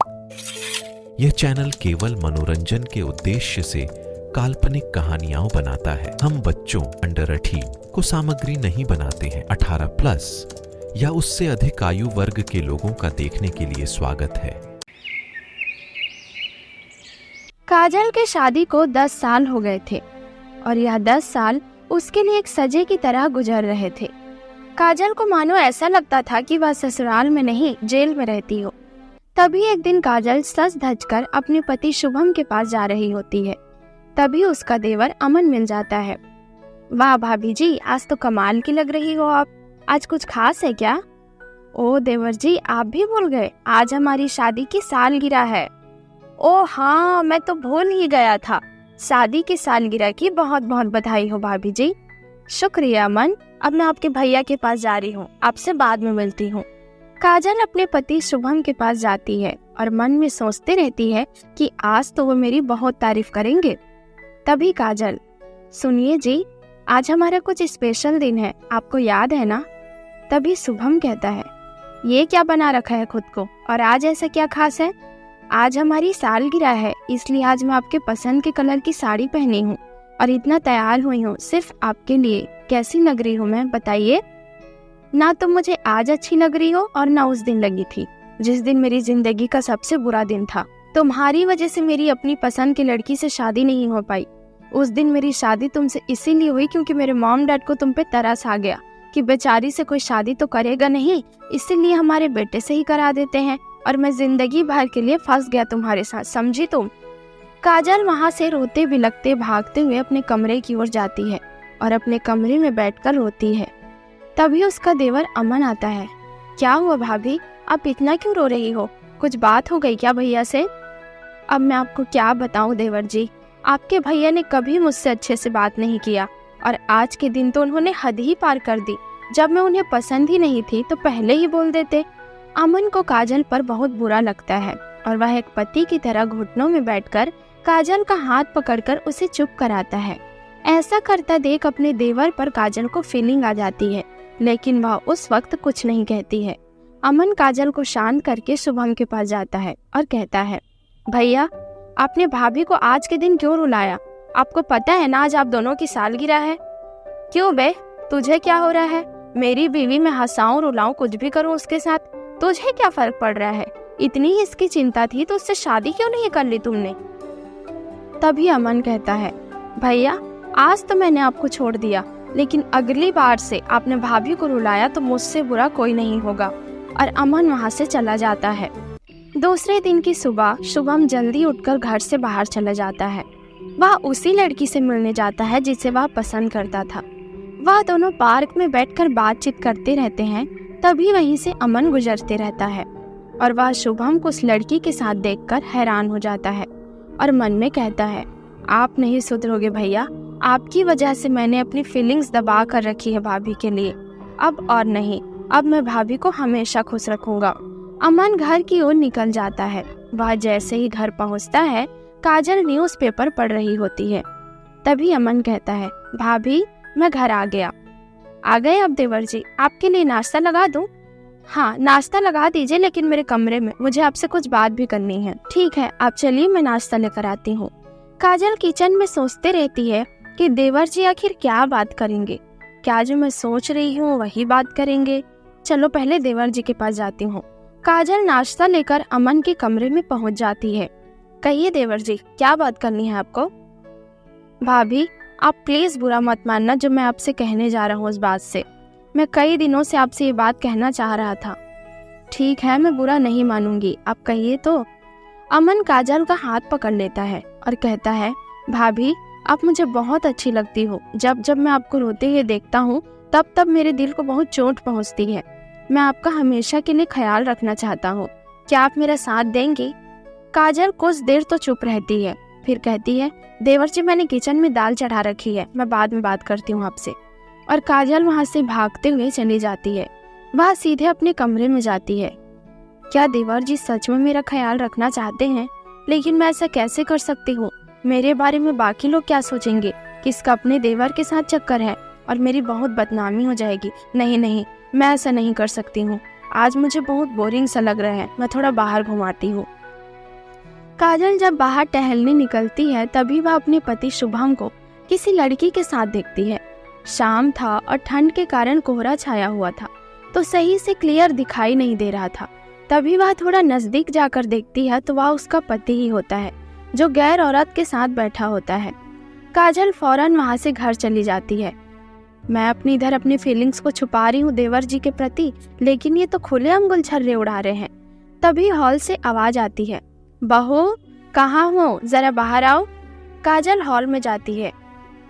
यह चैनल केवल मनोरंजन के उद्देश्य से काल्पनिक कहानियां बनाता है। हम बच्चों अंडर 18 को सामग्री नहीं बनाते हैं। 18+ या उससे अधिक आयु वर्ग के लोगों का देखने के लिए स्वागत है। काजल के शादी को 10 साल हो गए थे और यह 10 साल उसके लिए एक सजे की तरह गुजर रहे थे। काजल को मानो ऐसा लगता था कि वह ससुराल में नहीं जेल में रहती हो। तभी एक दिन काजल सज धज कर अपने पति शुभम के पास जा रही होती है। तभी उसका देवर अमन मिल जाता है। वाह भाभी जी, आज तो कमाल की लग रही हो आप। आज कुछ खास है क्या? ओ देवर जी, आप भी भूल गए, आज हमारी शादी की सालगिरह है। ओ हाँ, मैं तो भूल ही गया था। शादी की सालगिरह की बहुत बहुत बधाई हो भाभी जी। शुक्रिया अमन, अब मैं आपके भैया के पास जा रही हूँ, आपसे बाद में मिलती हूँ। काजल अपने पति शुभम के पास जाती है और मन में सोचते रहती है कि आज तो वो मेरी बहुत तारीफ करेंगे। तभी काजल, सुनिए जी, आज हमारा कुछ स्पेशल दिन है, आपको याद है ना? तभी शुभम कहता है, ये क्या बना रखा है खुद को, और आज ऐसा क्या खास है? आज हमारी सालगिरह है, इसलिए आज मैं आपके पसंद के कलर की साड़ी पहनी हूँ और इतना तैयार हुई हूँ सिर्फ आपके लिए। कैसी लग रही हूँ मैं, बताइए? ना तो मुझे आज अच्छी लग रही हो और ना उस दिन लगी थी जिस दिन मेरी जिंदगी का सबसे बुरा दिन था। तुम्हारी वजह से मेरी अपनी पसंद की लड़की से शादी नहीं हो पाई। उस दिन मेरी शादी तुमसे इसीलिए हुई क्योंकि मेरे मॉम डैड को तुम पे तरस आ गया कि बेचारी से कोई शादी तो करेगा नहीं, इसीलिए हमारे बेटे से ही करा देते हैं, और मैं जिंदगी भर के लिए फंस गया तुम्हारे साथ, समझी तुम? काजल वहाँ से रोते बिलखते भागते हुए अपने कमरे की ओर जाती है और अपने कमरे में बैठकर रोती है। तभी उसका देवर अमन आता है। क्या हुआ भाभी, आप इतना क्यों रो रही हो? कुछ बात हो गई क्या भैया से? अब मैं आपको क्या बताऊं देवर जी, आपके भैया ने कभी मुझसे अच्छे से बात नहीं किया और आज के दिन तो उन्होंने हद ही पार कर दी। जब मैं उन्हें पसंद ही नहीं थी तो पहले ही बोल देते। अमन को काजल पर बहुत बुरा लगता है और वह एक पति की तरह घुटनों में बैठकर काजल का हाथ पकड़कर उसे चुप कराता है। ऐसा करता देख अपने देवर पर काजल को फीलिंग आ जाती है, लेकिन वह उस वक्त कुछ नहीं कहती है। अमन काजल को शांत करके शुभम के पास जाता है और कहता है, भैया आपने भाभी को आज के दिन क्यों रुलाया? आपको पता है ना आज आप दोनों की सालगिरह है। क्यों बे, तुझे क्या हो रहा है? मेरी बीवी में हंसाऊं रुलाऊं कुछ भी करूं उसके साथ, तुझे क्या फर्क पड़ रहा है? इतनी ही इसकी चिंता थी तो उससे शादी क्यों नहीं कर ली तुमने? तभी अमन कहता है, भैया आज तो मैंने आपको छोड़ दिया, लेकिन अगली बार से आपने भाभी को रुलाया तो मुझसे बुरा कोई नहीं होगा। और अमन वहाँ से चला जाता है। दूसरे दिन की सुबह शुभम जल्दी उठकर घर से बाहर चला जाता है। वह उसी लड़की से मिलने जाता है जिसे वह पसंद करता था। वह दोनों पार्क में बैठकर बातचीत करते रहते हैं। तभी वहीं से अमन गुजरते रहता है और वह शुभम को उस लड़की के साथ देखकर हैरान हो जाता है और मन में कहता है, आप नहीं सुधरोगे भैया, आपकी वजह से मैंने अपनी फीलिंग्स दबा कर रखी है भाभी के लिए। अब और नहीं, अब मैं भाभी को हमेशा खुश रखूंगा। अमन घर की ओर निकल जाता है। वह जैसे ही घर पहुंचता है, काजल न्यूज़पेपर पढ़ रही होती है। तभी अमन कहता है, भाभी मैं घर आ गया। आ गए अब देवर जी, आपके लिए नाश्ता लगा दूं? हाँ नाश्ता लगा दीजिए, लेकिन मेरे कमरे में, मुझे आपसे कुछ बात भी करनी है। ठीक है, आप चलिए मैं नाश्ता लेकर आती हूँ। काजल किचन में सोचते रहती है कि देवर जी आखिर क्या बात करेंगे। क्या जो मैं सोच रही हूँ वही बात करेंगे? चलो पहले देवर जी के पास जाती हूँ। काजल नाश्ता लेकर अमन के कमरे में पहुँच जाती है। कहिए देवर जी, क्या बात करनी है आपको? भाभी आप प्लीज बुरा मत मानना जो मैं आपसे कहने जा रहा हूँ उस बात से। मैं कई दिनों से आपसे ये बात कहना चाह रहा था। ठीक है, मैं बुरा नहीं मानूंगी, आप कहिए तो। अमन काजल का हाथ पकड़ लेता है और कहता है, भाभी आप मुझे बहुत अच्छी लगती हो। जब जब मैं आपको रोते हुए देखता हूँ तब तब मेरे दिल को बहुत चोट पहुँचती है। मैं आपका हमेशा के लिए ख्याल रखना चाहता हूँ। क्या आप मेरा साथ देंगी? काजल कुछ देर तो चुप रहती है, फिर कहती है, देवर जी मैंने किचन में दाल चढ़ा रखी है, मैं बाद में बात करती हूँ आपसे। और काजल वहाँ से भागते हुए चली जाती है। वह सीधे अपने कमरे में जाती है। क्या देवर जी सच में मेरा ख्याल रखना चाहते हैं? लेकिन मैं ऐसा कैसे कर सकती हूँ? मेरे बारे में बाकी लोग क्या सोचेंगे कि इसका अपने देवर के साथ चक्कर है और मेरी बहुत बदनामी हो जाएगी। नहीं नहीं, मैं ऐसा नहीं कर सकती हूँ। आज मुझे बहुत बोरिंग सा लग रहा है, मैं थोड़ा बाहर घुमाती हूँ। काजल जब बाहर टहलने निकलती है तभी वह अपने पति शुभम को किसी लड़की के साथ देखती है। शाम था और ठंड के कारण कोहरा छाया हुआ था तो सही से क्लियर दिखाई नहीं दे रहा था। तभी वह थोड़ा नजदीक जाकर देखती है तो वह उसका पति ही होता है जो गैर औरत के साथ बैठा होता है। काजल फौरन वहां से घर चली जाती है। मैं अपनी फीलिंग्स को छुपा रही हूँ देवर जी के प्रति, लेकिन ये तो खुलेआम गुलछर्रे उड़ा रहे हैं। तभी हॉल से आवाज आती है, बहू कहाँ हो, जरा बाहर आओ। काजल हॉल में जाती है।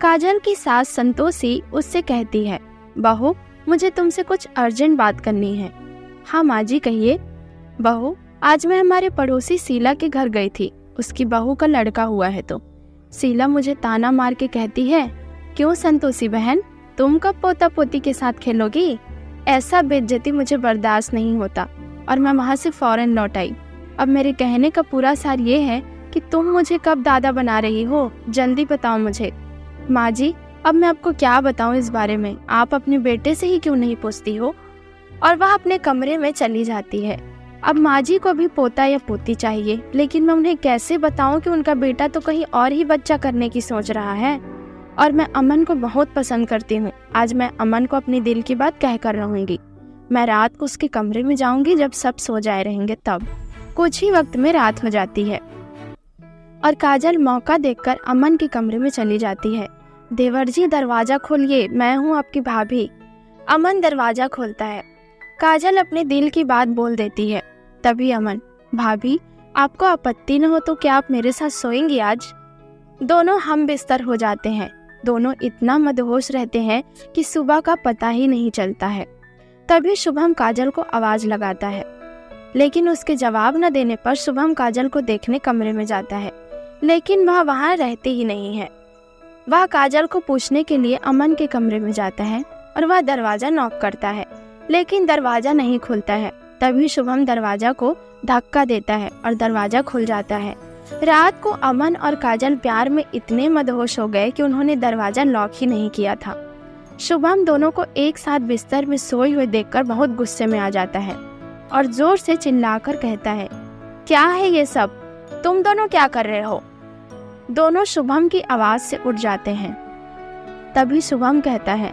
काजल की सास संतोषी उससे कहती है, बहू मुझे तुमसे कुछ अर्जेंट बात करनी है। हाँ माँ जी कहिए। बहू आज मैं हमारे पड़ोसी शीला के घर गई थी, उसकी बहू का लड़का हुआ है तो शीला मुझे ताना मार के कहती है, क्यों संतोषी बहन तुम कब पोता पोती के साथ खेलोगी? ऐसा बेइज्जती मुझे बर्दाश्त नहीं होता और मैं वहाँ से फौरन लौट आई। अब मेरे कहने का पूरा सार ये है कि तुम मुझे कब दादा बना रही हो, जल्दी बताओ मुझे। माँ जी अब मैं आपको क्या बताऊँ इस बारे में, आप अपने बेटे से ही क्यों नहीं पूछती हो? और वह अपने कमरे में चली जाती है। अब माँ जी को भी पोता या पोती चाहिए, लेकिन मैं उन्हें कैसे बताऊं कि उनका बेटा तो कहीं और ही बच्चा करने की सोच रहा है और मैं अमन को बहुत पसंद करती हूँ। आज मैं अमन को अपनी दिल की बात कह कर रहूंगी। मैं रात को उसके कमरे में जाऊंगी जब सब सो जाए रहेंगे तब। कुछ ही वक्त में रात हो जाती है और काजल मौका देखकर अमन के कमरे में चली जाती है। देवर जी दरवाजा खोलिए, मैं हूँ आपकी भाभी। अमन दरवाजा खोलता है। काजल अपने दिल की बात बोल देती है। तभी अमन, भाभी आपको आपत्ति न हो तो क्या आप मेरे साथ सोएंगी आज? दोनों हम बिस्तर हो जाते हैं। दोनों इतना मदहोश रहते हैं कि सुबह का पता ही नहीं चलता है। तभी शुभम काजल को आवाज लगाता है, लेकिन उसके जवाब न देने पर शुभम काजल को देखने कमरे में जाता है, लेकिन वह वहाँ रहते ही नहीं है। वह काजल को पूछने के लिए अमन के कमरे में जाता है और वह दरवाजा नॉक करता है, लेकिन दरवाजा नहीं खुलता है। तभी शुभम दरवाजा को धक्का देता है और दरवाजा खुल जाता है। रात को अमन और काजल प्यार में इतने मदहोश हो गए कि उन्होंने दरवाजा लॉक ही नहीं किया था। शुभम दोनों को एक साथ बिस्तर में सोए हुए देखकर बहुत गुस्से में आ जाता है और जोर से चिल्लाकर कहता है, क्या है ये सब, तुम दोनों क्या कर रहे हो? दोनों शुभम की आवाज से उठ जाते हैं। तभी शुभम कहता है,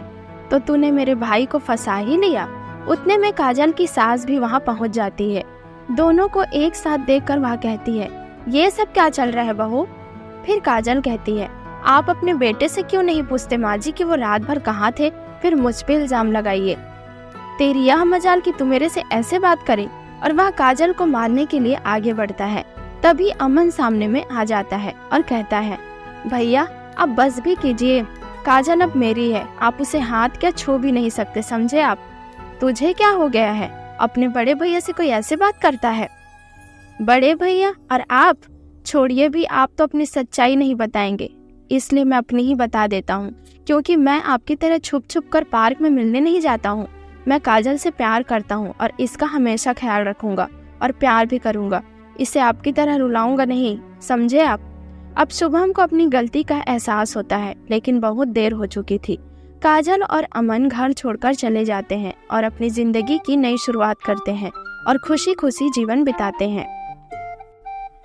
तो तूने मेरे भाई को फंसा ही लिया। उतने में काजल की सास भी वहाँ पहुँच जाती है। दोनों को एक साथ देखकर वह कहती है, ये सब क्या चल रहा है बहू? फिर काजल कहती है, आप अपने बेटे से क्यों नहीं पूछते माँ जी कि वो रात भर कहाँ थे, फिर मुझ पे इल्जाम लगाइए। तेरी यह मजाल कि तू मेरे से ऐसे बात करे। और वह काजल को मारने के लिए आगे बढ़ता है। तभी अमन सामने में आ जाता है और कहता है, भैया अब बस भी कीजिए, काजल अब मेरी है, आप उसे हाथ क्या छू भी नहीं सकते, समझे आप? तुझे क्या हो गया है, अपने बड़े भैया से कोई ऐसे बात करता है? बड़े भैया और आप छोड़िए भी, आप तो अपनी सच्चाई नहीं बताएंगे, इसलिए मैं अपनी ही बता देता हूँ। क्योंकि मैं आपकी तरह छुप छुप कर पार्क में मिलने नहीं जाता हूँ। मैं काजल से प्यार करता हूँ और इसका हमेशा ख्याल रखूंगा और प्यार भी करूंगा। इसे आपकी तरह रुलाऊंगा नहीं, समझे आप? अब शुभम को अपनी गलती का एहसास होता है, लेकिन बहुत देर हो चुकी थी। काजल और अमन घर छोड़कर चले जाते हैं और अपनी जिंदगी की नई शुरुआत करते हैं और खुशी खुशी जीवन बिताते हैं।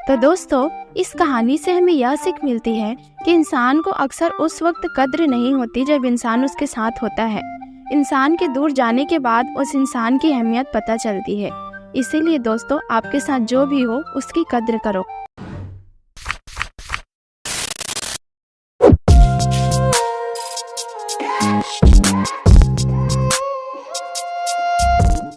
तो दोस्तों, इस कहानी से हमें यह सीख मिलती है कि इंसान को अक्सर उस वक्त कद्र नहीं होती जब इंसान उसके साथ होता है। इंसान के दूर जाने के बाद उस इंसान की अहमियत पता चलती है। इसीलिए दोस्तों, आपके साथ जो भी हो उसकी कद्र करो।